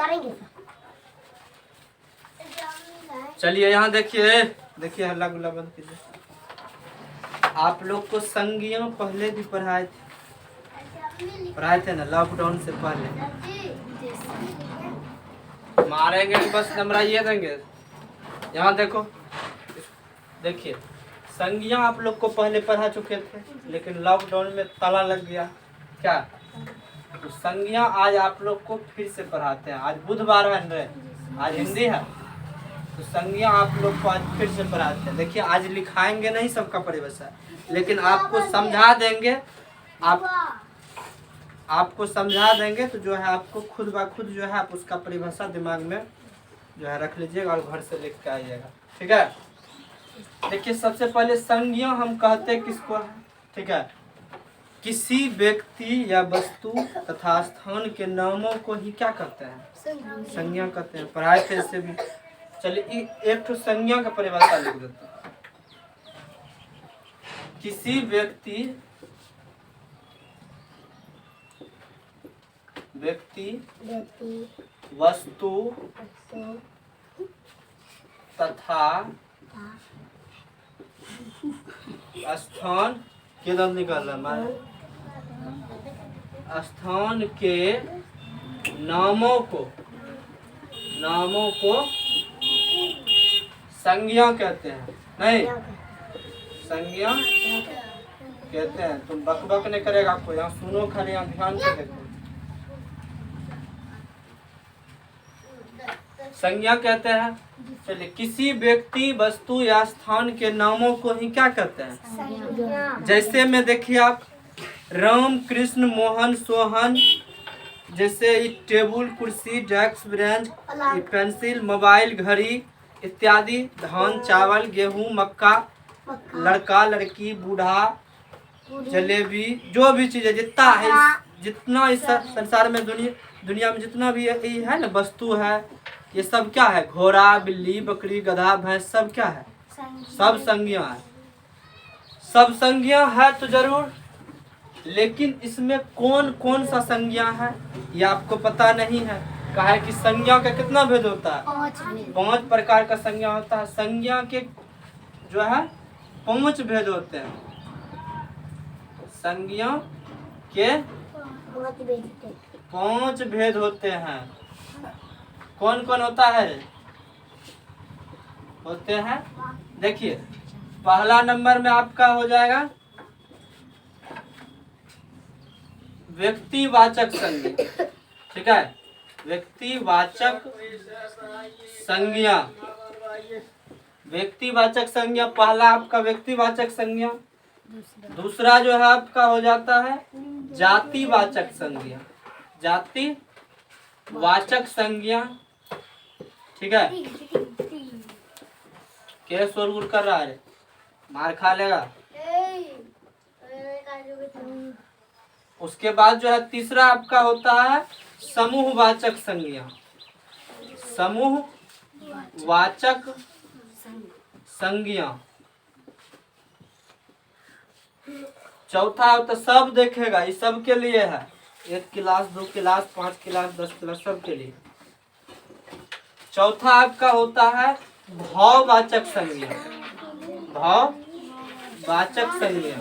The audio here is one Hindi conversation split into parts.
करेंगे। चलिए यहाँ देखिए, देखिए हल्ला गुल्ला बंद कीजिए। आप लोग को संज्ञा पहले भी पढ़ाए थे ना, लॉकडाउन से पहले। मारेंगे तो बस नंबराइए देंगे। यहाँ देखो, देखिए संज्ञा आप लोग को पहले पढ़ा चुके थे, लेकिन लॉकडाउन में ताला लग गया क्या, तो संज्ञा आज आप लोग को फिर से पढ़ाते हैं। आज बुधवार है, आज हिंदी है, तो संज्ञा आप लोग को आज फिर से पढ़ाते हैं। देखिए आज लिखाएंगे नहीं सबका परिभाषा, लेकिन आपको समझा देंगे। आपको समझा देंगे तो जो है आपको खुद ब खुद जो है आप उसका परिभाषा दिमाग में जो है रख लीजिएगा और घर से लिख के आइएगा। ठीक है, देखिए सबसे पहले संज्ञा हम कहते किसको है, ठीक है, किसी व्यक्ति या वस्तु तथा स्थान के नामों को ही क्या कहते हैं, संज्ञा कहते हैं। पढ़ाए थे इससे भी। चलिए एक तो संज्ञा का परिभाषा लिख देते हैं। किसी व्यक्ति वस्तु तथा स्थान के नाम निकाल रहा है, स्थान के नामों को संज्ञा कहते हैं। नहीं, संज्ञा कहते हैं। तुम बकबक नहीं करेगा आपको, यहाँ सुनो खाली, यहाँ ध्यान से देखो। संज्ञा कहते हैं। चलिए किसी व्यक्ति वस्तु या स्थान के नामों को ही क्या कहते हैं। जैसे में देखिए आप, राम कृष्ण मोहन सोहन, जैसे टेबल कुर्सी डेस्क बेंच पेंसिल मोबाइल घड़ी इत्यादि, धान चावल गेहूं मक्का, लड़का लड़की बूढ़ा जलेबी, जो भी चीज है जितना है, जितना इस संसार में दुनिया में जितना भी है ना वस्तु है, ये सब क्या है, घोड़ा बिल्ली बकरी गधा भैंस, सब क्या है, सब संज्ञा है। सब संज्ञा है तो जरूर, लेकिन इसमें कौन कौन सा संज्ञा है ये आपको पता नहीं है। कहा है कि संज्ञा का कितना भेद होता है, 5 प्रकार का संज्ञा होता है। संज्ञा के जो है 5 भेद होते हैं। संज्ञा के 5 भेद होते हैं। कौन कौन होता है, होते हैं देखिए, पहला नंबर में आपका हो जाएगा व्यक्तिवाचक संज्ञा। ठीक है, व्यक्तिवाचक संज्ञा, व्यक्तिवाचक संज्ञा पहला आपका व्यक्तिवाचक संज्ञा। दूसरा जो है आपका हो जाता है जातिवाचक संज्ञा, जातिवाचक संज्ञा। ठीक है, क्या शोरगुल कर रहा है, मार खा लेगा। उसके बाद जो है तीसरा आपका होता है समूहवाचक संज्ञा, समूहवाचक संज्ञा। चौथा तो सब देखेगा, ये सब के लिए है, 1 क्लास 2 क्लास 5 क्लास 10 क्लास सब के लिए। चौथा आपका होता है भाववाचक संज्ञा, भाववाचक संज्ञा।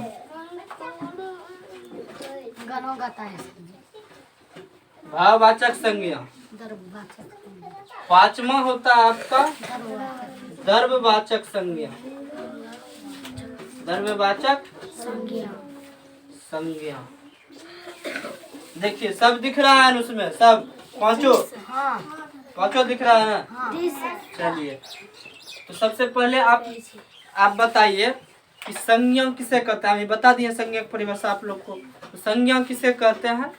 भाववाचक संज्ञा। पांचवा होता है आपका द्रव्यवाचक संज्ञा, द्रव्यवाचक संज्ञा। देखिए सब दिख रहा है उसमें, सब पांचों दिख रहा है ना। चलिए तो सबसे पहले आप बताइए कि संज्ञा किसे कहते हैं। हम बता दिए संज्ञा की परिभाषा आप लोग को। तो संज्ञा किसे कहते हैं,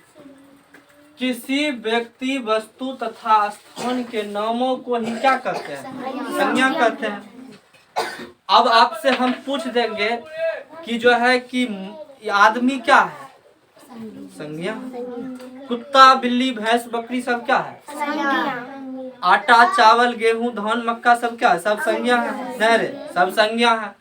किसी व्यक्ति वस्तु तथा स्थान के नामों को ही क्या कहते हैं, संज्ञा कहते हैं। अब आपसे हम पूछ देंगे कि जो है कि आदमी क्या है, संज्ञा। कुत्ता बिल्ली भैंस बकरी सब क्या है, आटा चावल गेहूं धान मक्का सब क्या है, सब संज्ञा है। नहीं रे, सब संज्ञा है।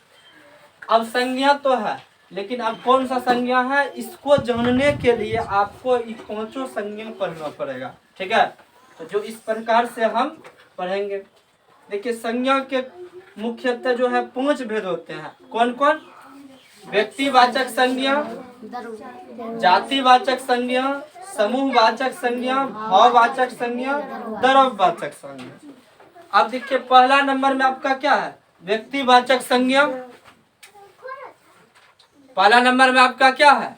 अब संज्ञा तो है, लेकिन अब कौन सा संज्ञा है, इसको जानने के लिए आपको ये 5 संज्ञा पढ़ना पड़ेगा। ठीक है, तो जो इस प्रकार से हम पढ़ेंगे। देखिए संज्ञा के मुख्यतः जो है 5 भेद होते हैं। कौन कौन? व्यक्तिवाचक संज्ञा, जातिवाचक संज्ञा, समूहवाचक संज्ञा, भाववाचक संज्ञा, द्रव्यवाचक संज्ञा। अब देखिए पहला नंबर में आपका क्या है? व्यक्तिवाचक संज्ञा। पहला नंबर में आपका क्या है?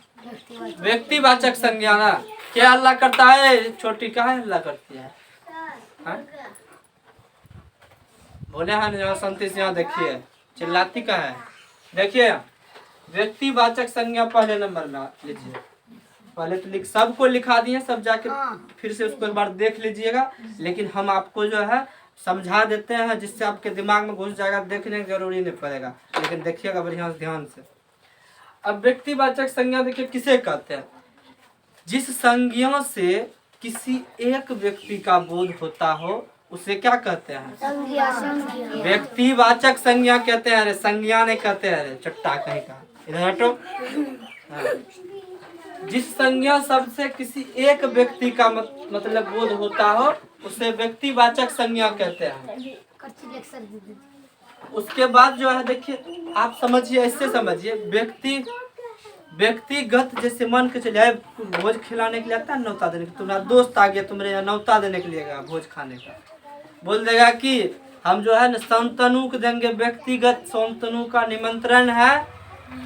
व्यक्तिवाचक संज्ञा ना। क्या अल्लाह करता है? छोटी क्या है अल्लाह करती है? बोले हैं यहाँ संतीस, यहाँ देखिए चिल्लाती का है। देखिए व्यक्तिवाचक संज्ञा पहले नंबर में लीजिए। पहले तो सबको लिखा दिए, सब जाके फिर से उसको एक बार देख लीजिएगा, लेकिन हम आपको जो है समझा देते हैं जिससे आपके दिमाग में घुस जाएगा, देखने की जरूरी नहीं पड़ेगा, लेकिन देखिएगा बढ़िया ध्यान से। अब व्यक्तिवाचक संज्ञा देखिए किसे कहते हैं? जिस संज्ञा से किसी एक व्यक्ति का बोध होता हो उसे क्या कहते हैं? व्यक्तिवाचक संज्ञा कहते हैं। अरे संज्ञा नहीं कहते हैं, अरे चट्टा कहीं का, इधर हटो। जिस संज्ञा शब्द से किसी एक व्यक्ति का मतलब बोध होता हो उसे व्यक्तिवाचक संज्ञा कहते हैं। उसके बाद जो है देखिए आप समझिए, ऐसे समझिए, व्यक्तिगत जैसे मन के चले भोज खिलाने के लिए आता है, न्योता देने के, तुम्हारा दोस्त आ गया तुम्हारे यहाँ न्योता देने के लिए भोज खाने का, बोल देगा कि हम जो है न शांतनु को देंगे, व्यक्तिगत शांतनु का निमंत्रण है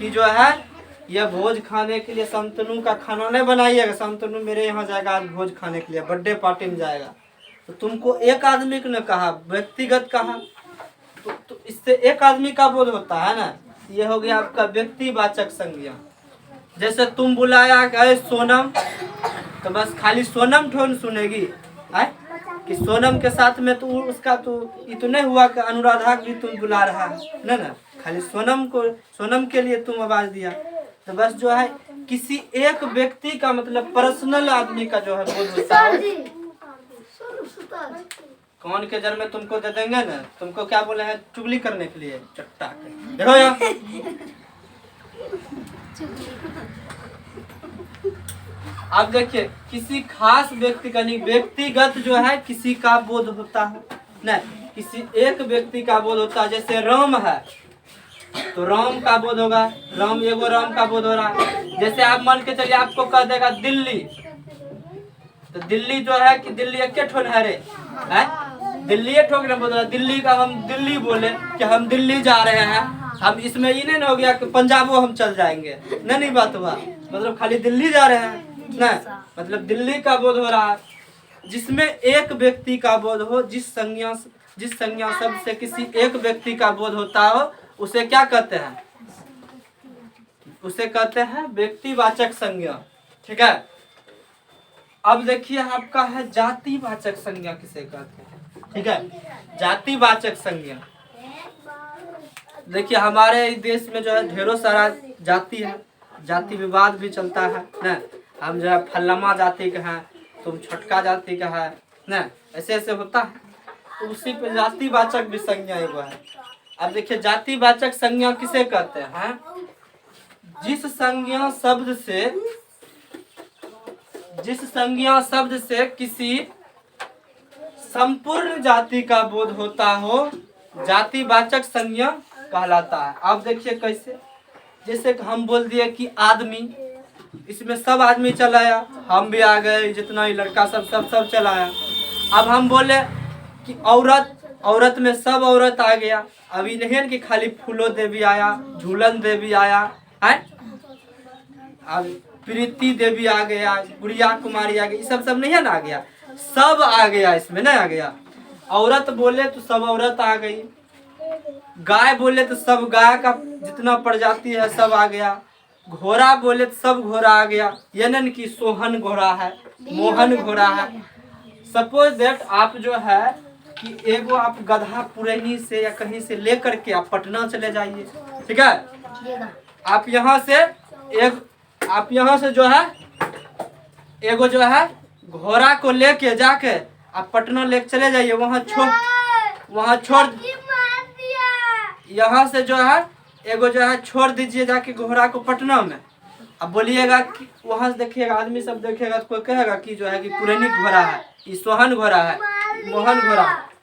कि जो है यह भोज खाने के लिए शांतनु का खाना नहीं बनाइएगा, शांतनु मेरे यहाँ जाएगा आज भोज खाने के लिए, बर्थडे पार्टी में जाएगा। तो तुमको एक आदमी ने कहा, व्यक्तिगत कहा, तो इससे एक आदमी का बोध होता है ना, ये हो गया आपका व्यक्तिवाचक संज्ञा। जैसे तुम बुलाया गए सोनम, तो बस खाली सोनम ठोन सुनेगी है कि सोनम के साथ में तो उसका तो ये तो नहीं हुआ कि अनुराधा भी तुम बुला रहा है ना, खाली सोनम के लिए तुम आवाज दिया। तो बस जो है किसी एक व्यक्ति का मतलब पर्सनल आदमी का जो है बोध होता है। कौन के जन्म में तुमको दे देंगे ना, तुमको क्या बोले हैं चुगली करने के लिए, चट्टा के देखो यार। अब देखिए किसी खास व्यक्ति का नहीं, व्यक्तिगत जो है किसी का बोध होता है ना, किसी एक व्यक्ति का बोध होता है। जैसे राम है तो राम का बोध होगा, राम का बोध हो रहा है। जैसे आप मान के चलिए आपको कह देगा दिल्ली, तो दिल्ली जो है कि दिल्ली एक ठोन है रे, दिल्ली ठोक रहे बोल रहा, दिल्ली का हम दिल्ली बोले कि हम दिल्ली जा रहे हैं, हम इसमें ये नहीं हो गया कि पंजाबो हम चल जाएंगे, नहीं बात हुआ, मतलब खाली दिल्ली जा रहे हैं ना, मतलब दिल्ली का बोध हो रहा है। जिसमें एक व्यक्ति का बोध हो, जिस संज्ञा शब्द से किसी एक व्यक्ति का बोध होता हो उसे क्या कहते हैं? उसे कहते हैं व्यक्तिवाचक संज्ञा। ठीक है। अब देखिए आपका है जातिवाचक संज्ञा किसे कहते हैं? ठीक है, जातिवाचक संज्ञा। देखिए हमारे देश में जो है ढेरों सारा जाति है, जाति विवाद भी चलता है ना, हम जो है फल्लमा जाति का है, तुम छोटका जाति का है ना, ऐसे ऐसे होता है, तो उसी पे जातिवाचक भी संज्ञा एगो है। अब देखिए जातिवाचक संज्ञा किसे कहते हैं? जिस संज्ञा शब्द से किसी संपूर्ण जाति का बोध होता हो जातिवाचक संज्ञा कहलाता है। अब देखिए कैसे, जैसे हम बोल दिए कि आदमी, इसमें सब आदमी चलाया, हम भी आ गए, जितना ही लड़का सब चलाया। अब हम बोले कि औरत में सब औरत आ गया, अभी नहीं है कि खाली फूलो देवी आया, झूलन देवी आया है, अब प्रीति देवी आ गया, गुड़िया कुमारी आ गई, सब नहीं है ना आ गया, सब आ गया, इसमें नहीं आ गया। औरत बोले तो सब औरत आ गई, गाय बोले तो सब गाय का जितना प्रजाति है सब आ गया, घोड़ा बोले तो सब घोड़ा आ गया, ये नहीं कि सोहन घोड़ा है, मोहन घोड़ा है। सपोज दैट आप जो है कि एगो आप गधा पुरैनी से या कहीं से लेकर के आप पटना चले जाइए, ठीक है, आप यहाँ से जो है एगो जो है घोड़ा को लेके जाके आप पटना लेके चले जाइए, वहाँ छोड़ यहाँ से जो है एगो जो है छोड़ दीजिए जाके घोड़ा को पटना में, अब बोलिएगा कि वहां से देखिएगा, आदमी सब देखेगा तो कोई कहेगा कि जो है कि पुरानी घोड़ा है, ये सोहन घोड़ा है, मोहन घोड़ा है।